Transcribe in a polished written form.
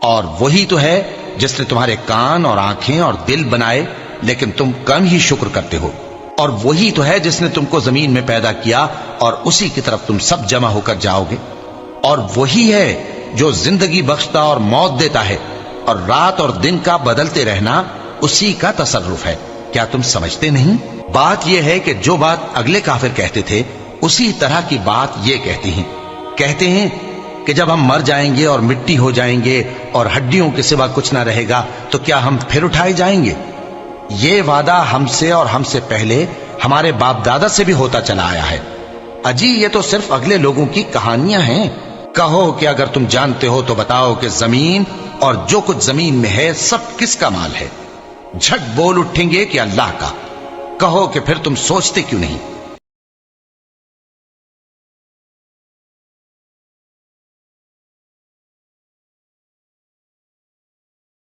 اور وہی تو ہے جس نے تمہارے کان اور آنکھیں اور دل بنائے، لیکن تم کم ہی شکر کرتے ہو۔ اور وہی تو ہے جس نے تم کو زمین میں پیدا کیا اور اسی کی طرف تم سب جمع ہو کر جاؤ گے۔ اور وہی ہے جو زندگی بخشتا اور موت دیتا ہے، اور رات اور دن کا بدلتے رہنا اسی کا تصرف ہے۔ کیا تم سمجھتے نہیں؟ بات یہ ہے کہ جو بات اگلے کافر کہتے تھے اسی طرح کی بات یہ کہتے ہیں کہ جب ہم مر جائیں گے اور مٹی ہو جائیں گے اور ہڈیوں کے سوا کچھ نہ رہے گا تو کیا ہم پھر اٹھائے جائیں گے؟ یہ وعدہ ہم سے اور ہم سے پہلے ہمارے باپ دادا سے بھی ہوتا چلا آیا ہے۔ اجی یہ تو صرف اگلے لوگوں کی کہانیاں ہیں۔ کہو کہ اگر تم جانتے ہو تو بتاؤ کہ زمین اور جو کچھ زمین میں ہے سب کس کا مال ہے؟ جھٹ بول اٹھیں گے کہ اللہ کا۔ کہو کہ پھر تم سوچتے کیوں نہیں؟